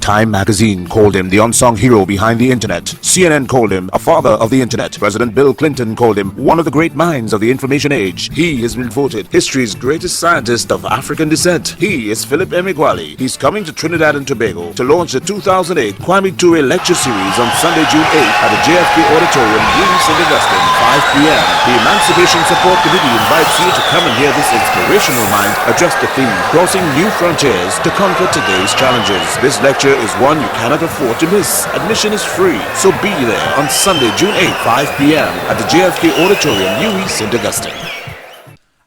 Time magazine called him the unsung hero behind the internet. CNN called him a father of the internet. President Bill Clinton called him one of the great minds of the information age. He has been voted history's greatest scientist of African descent. He is Philip Emeagwali. He's coming to Trinidad and Tobago to launch the 2008 Kwame Ture lecture series on Sunday, June 8th at the JFK Auditorium, St. Augustine, 5 p.m. The Emancipation Support Committee invites you to come and hear this inspirational mind address the theme, crossing new frontiers to conquer today's challenges. This lecture is one you cannot afford to miss. Admission is free, so be there on Sunday, June 8th, 5 p.m. at the JFK Auditorium, St. Augustine.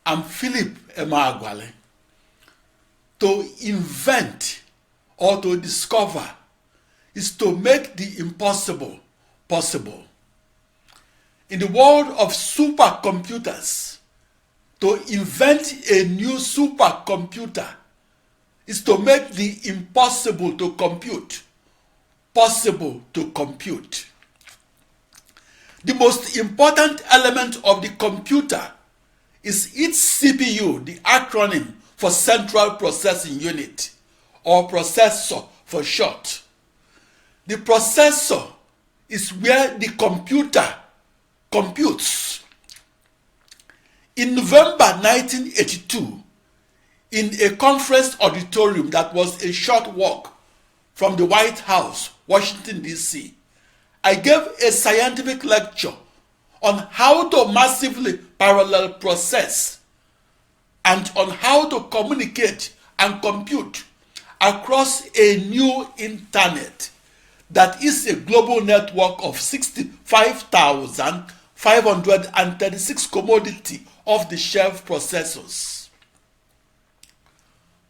I'm Philip Emeagwali. To invent or to discover is to make the impossible possible. In the world of supercomputers, to invent a new supercomputer is to make the impossible to compute possible to compute. The most important element of the computer is its CPU, the acronym for Central Processing Unit, or processor for short. The processor is where the computer computes. In November 1982, in a conference auditorium that was a short walk from the White House, Washington, D.C., I gave a scientific lecture on how to massively parallel process and on how to communicate and compute across a new internet that is a global network of 65,536 commodity off-the-shelf processors.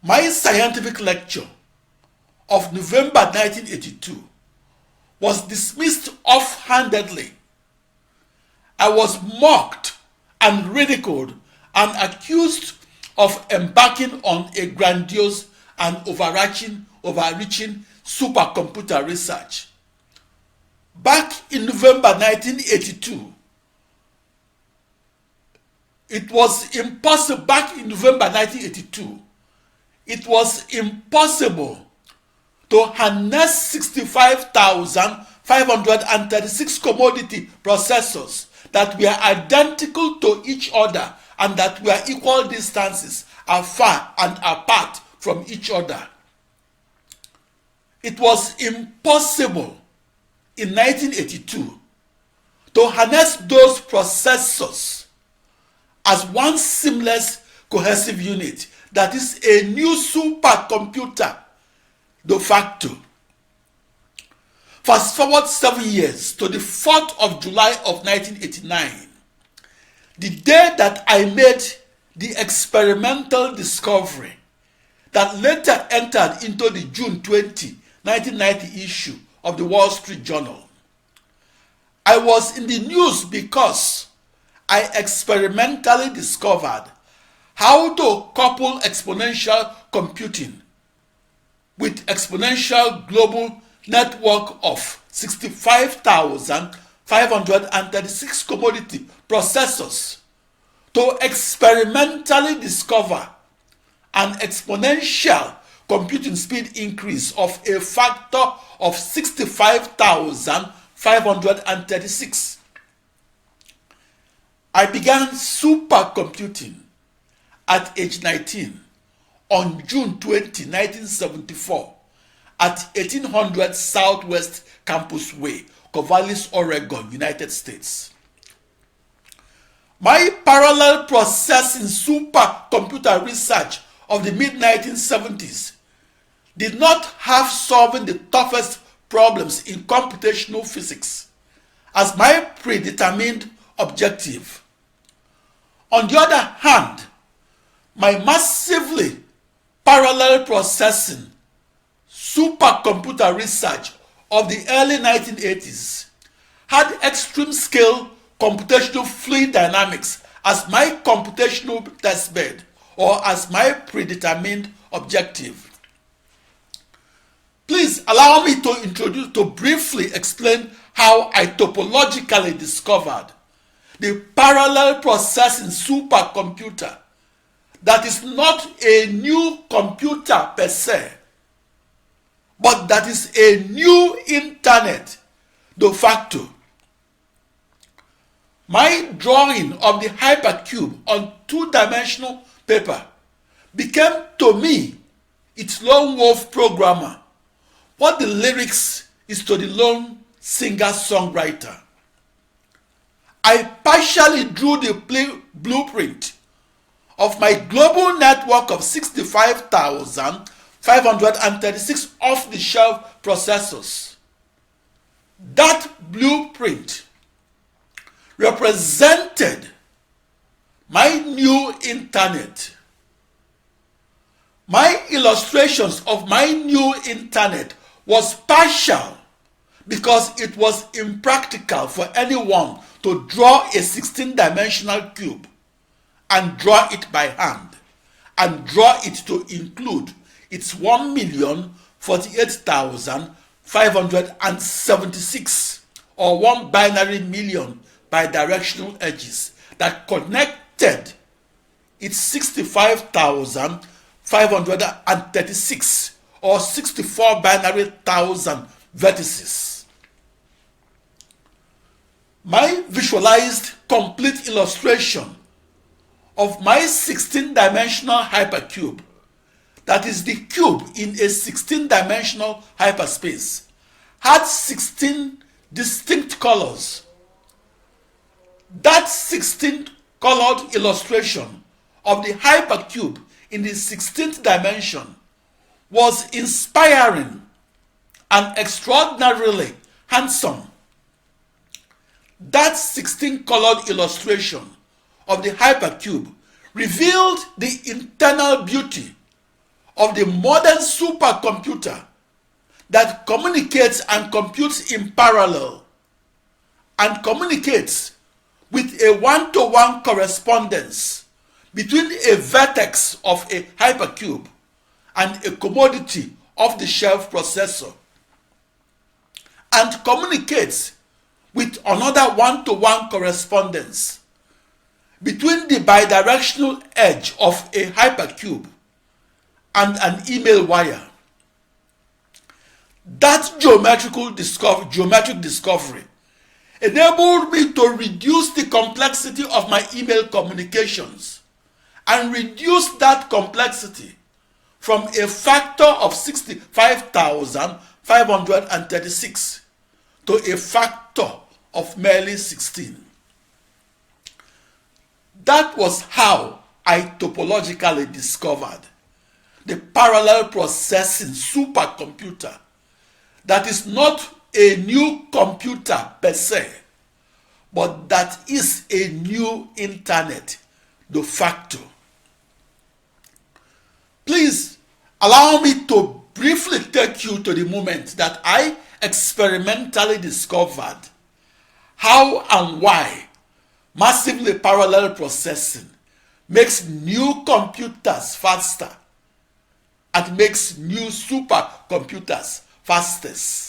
My scientific lecture of November 1982 was dismissed offhandedly. I was mocked and ridiculed and accused of embarking on a grandiose and overreaching supercomputer research. Back in November 1982, it was impossible to harness 65,536 commodity processors that were identical to each other and that were equal distances afar and apart from each other. It was impossible in 1982 to harness those processors as one seamless cohesive unit that is a new supercomputer de facto. Fast forward 7 years to the 4th of July of 1989, the day that I made the experimental discovery that later entered into the June 20, 1990 issue of the Wall Street Journal. I was in the news because I experimentally discovered how to couple exponential computing with exponential global network of 65,536 commodity processors to experimentally discover an exponential computing speed increase of a factor of 65,536. I began supercomputing at age 19 on June 20, 1974 at 1800 Southwest Campus Way, Corvallis, Oregon, United States. My parallel processing supercomputer research of the mid-1970s did not have solving the toughest problems in computational physics as my predetermined objective. On the other hand, my massively parallel processing supercomputer research of the early 1980s had extreme scale computational fluid dynamics as my computational testbed or as my predetermined objective. Please allow me to briefly explain how I topologically discovered the parallel processing supercomputer that is not a new computer per se, but that is a new internet de facto. My drawing of the hypercube on two-dimensional paper became, to me, its lone wolf programmer, what the lyrics is to the lone singer-songwriter. I partially drew the blueprint of my global network of 65,536 off-the-shelf processors. That blueprint represented my new internet. My illustrations of my new internet was partial because it was impractical for anyone to draw a 16-dimensional cube and draw it by hand and draw it to include its 1,048,576 or 1 binary million bidirectional edges that connected its 65,536 or 64 binary thousand vertices. My visualized complete illustration of my 16-dimensional hypercube, that is the cube in a 16-dimensional hyperspace, had 16 distinct colors. That 16-colored illustration of the hypercube in the 16th dimension was inspiring and extraordinarily handsome. That 16-colored illustration of the hypercube revealed the internal beauty of the modern supercomputer that communicates and computes in parallel and communicates with a one-to-one correspondence between a vertex of a hypercube and a commodity off-the-shelf processor, and communicates with another one-to-one correspondence between the bidirectional edge of a hypercube and an email wire. That geometric discovery enabled me to reduce the complexity of my email communications and reduce that complexity from a factor of 65,536 to a factor of merely 16. That was how I topologically discovered the parallel processing supercomputer that is not a new computer per se, but that is a new internet de facto. Please allow me to briefly take you to the moment that I experimentally discovered how and why massively parallel processing makes new computers faster and makes new supercomputers fastest.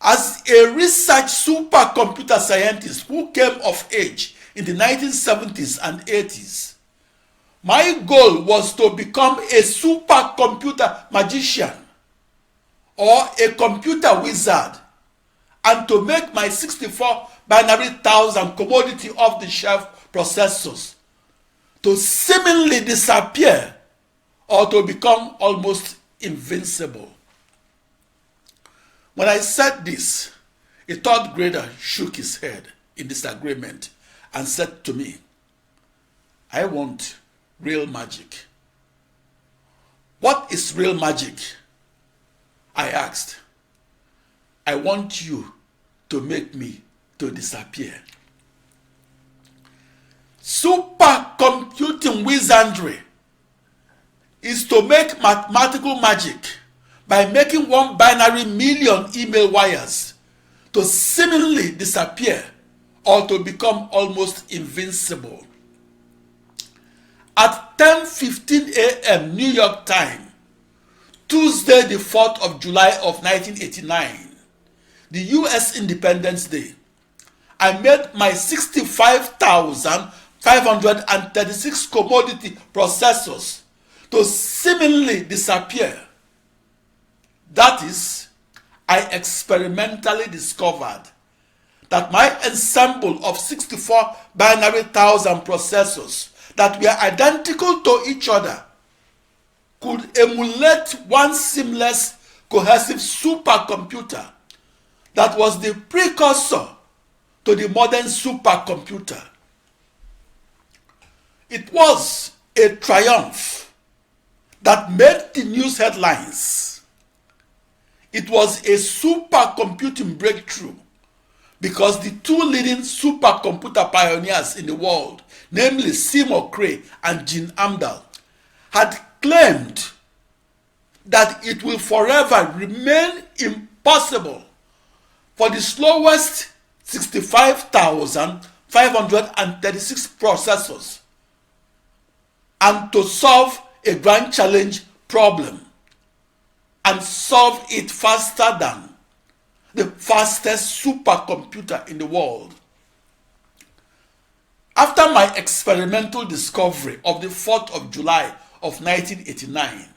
As a research supercomputer scientist who came of age in the 1970s and 80s, my goal was to become a supercomputer magician or a computer wizard and to make my 64 binary thousand commodity off-the-shelf processors to seemingly disappear or to become almost invincible. When I said this, a third grader shook his head in disagreement and said to me, "I want real magic." "What is real magic?" I asked. "I want you to make me to disappear." Supercomputing wizardry is to make mathematical magic by making 1 binary million email wires to seemingly disappear or to become almost invincible. At 10:15 a.m. New York time, Tuesday the 4th of July of 1989, the US Independence Day, I made my 65,536 commodity processors to seemingly disappear That is, I experimentally discovered that my ensemble of 64 binary thousand processors that were identical to each other could emulate one seamless, cohesive supercomputer that was the precursor to the modern supercomputer. It was a triumph that made the news headlines. It was a supercomputing breakthrough because the two leading supercomputer pioneers in the world, namely Seymour Cray and Gene Amdahl, had claimed that it will forever remain impossible for the slowest 65,536 processors and to solve a grand challenge problem and solve it faster than the fastest supercomputer in the world. After my experimental discovery of the 4th of July of 1989,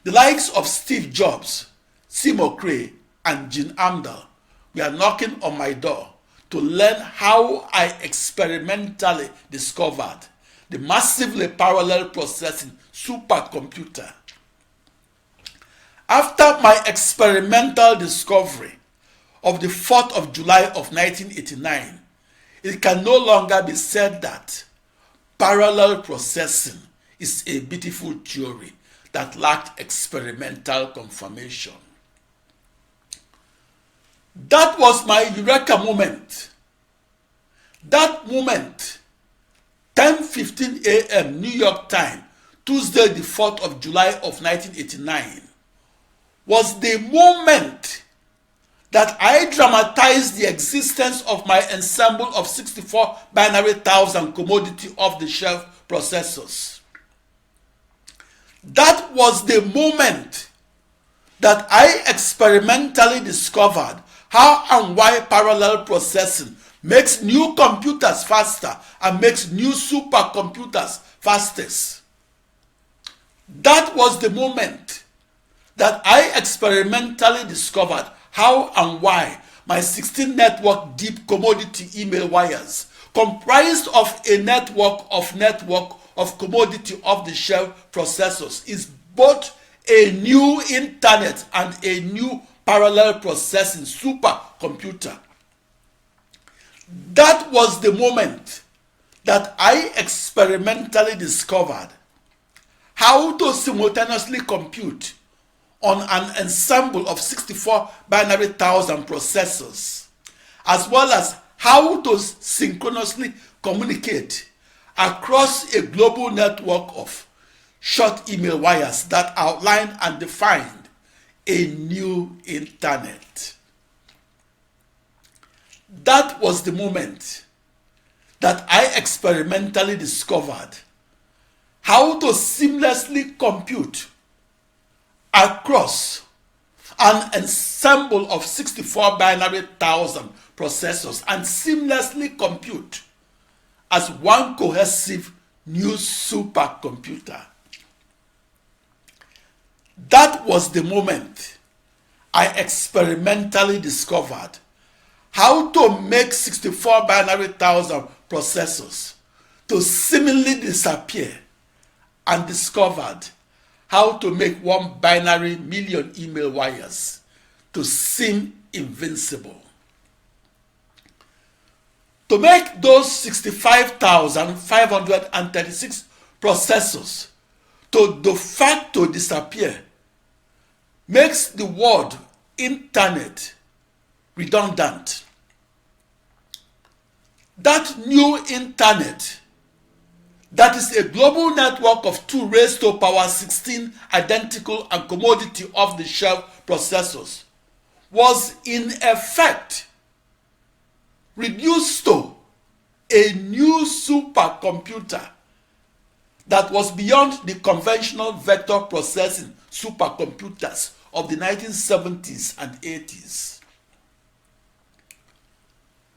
the likes of Steve Jobs, Seymour Cray, and Gene Amdahl were knocking on my door to learn how I experimentally discovered the massively parallel processing supercomputer. After my experimental discovery of the 4th of July of 1989, it can no longer be said that parallel processing is a beautiful theory that lacked experimental confirmation. That was my eureka moment. That moment, 10:15 a.m. New York time, Tuesday the 4th of July of 1989, was the moment that I dramatized the existence of my ensemble of 64 binary thousand commodity off-the-shelf processors. That was the moment that I experimentally discovered how and why parallel processing makes new computers faster and makes new supercomputers fastest. That was the moment that I experimentally discovered how and why my 16-network deep commodity email wires, comprised of a network of commodity off-the-shelf processors, is both a new internet and a new parallel processing supercomputer. That was the moment that I experimentally discovered how to simultaneously compute on an ensemble of 64 binary thousand processors, as well as how to synchronously communicate across a global network of short email wires that outlined and defined a new internet. That was the moment that I experimentally discovered how to seamlessly compute across an ensemble of 64 binary thousand processors and seamlessly compute as one cohesive new supercomputer. That was the moment I experimentally discovered how to make 64 binary thousand processors to seemingly disappear, and discovered how to make 1 binary million email wires to seem invincible. To make those 65,536 processors to de facto disappear makes the word internet redundant. That new internet, that is a global network of 2 raised to power 16 identical and commodity off-the-shelf processors, was in effect reduced to a new supercomputer that was beyond the conventional vector processing supercomputers of the 1970s and 80s.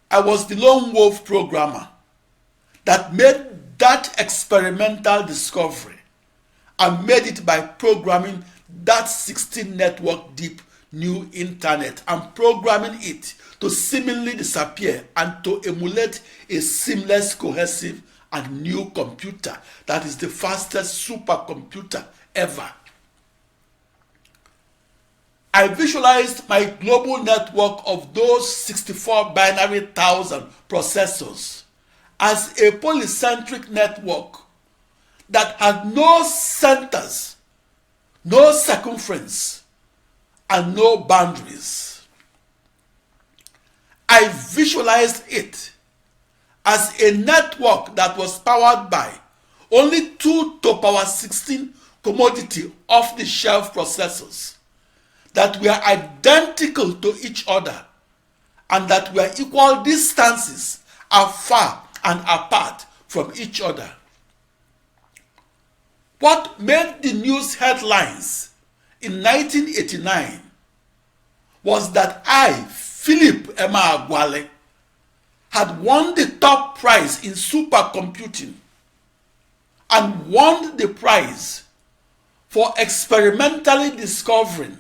I was the lone wolf programmer that made that experimental discovery and made it by programming that 16 network deep new internet and programming it to seemingly disappear and to emulate a seamless, cohesive, and new computer that is the fastest supercomputer ever. I visualized my global network of those 64 binary thousand processors as a polycentric network that had no centers, no circumference, and no boundaries. I visualized it as a network that was powered by only 2 to power 16 commodity off-the-shelf processors that were identical to each other and that were equal distances afar and apart from each other. What made the news headlines in 1989 was that I, Philip Emeagwali, had won the top prize in supercomputing and won the prize for experimentally discovering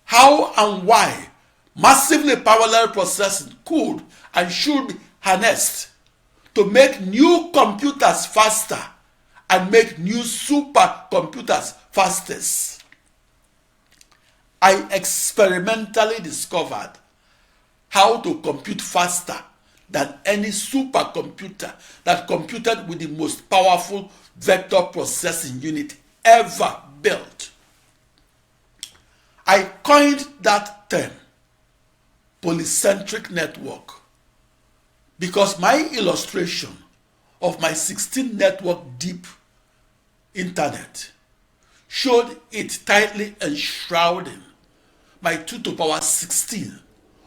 how and why massively parallel processing could and should be harnessed to make new computers faster and make new supercomputers fastest. I experimentally discovered how to compute faster than any supercomputer that computed with the most powerful vector processing unit ever built. I coined that term, polycentric network, because my illustration of my 16 network deep internet showed it tightly enshrouding my 2 to power 16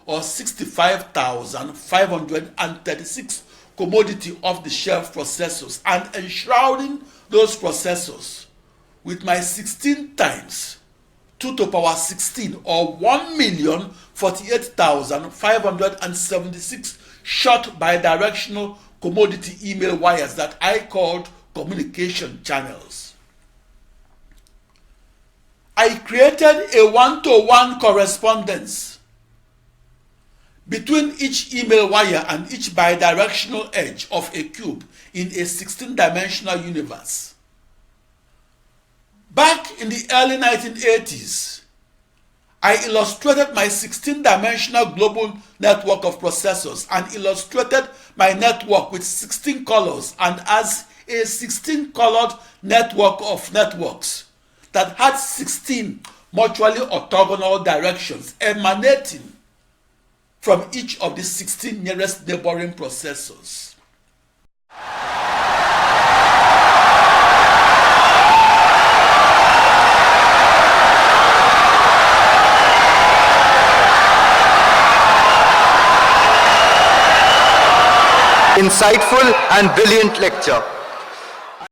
or 65,536 commodity off-the-shelf processors and enshrouding those processors with my 16 times 2 to power 16 or 1,048,576 short bidirectional commodity email wires that I called communication channels. I created a one-to-one correspondence between each email wire and each bidirectional edge of a cube in a 16-dimensional universe. Back in the early 1980s, I illustrated my 16-dimensional global network of processors and illustrated my network with 16 colors and as a 16-colored network of networks that had 16 mutually orthogonal directions emanating from each of the 16 nearest neighboring processors. Insightful and brilliant lecture.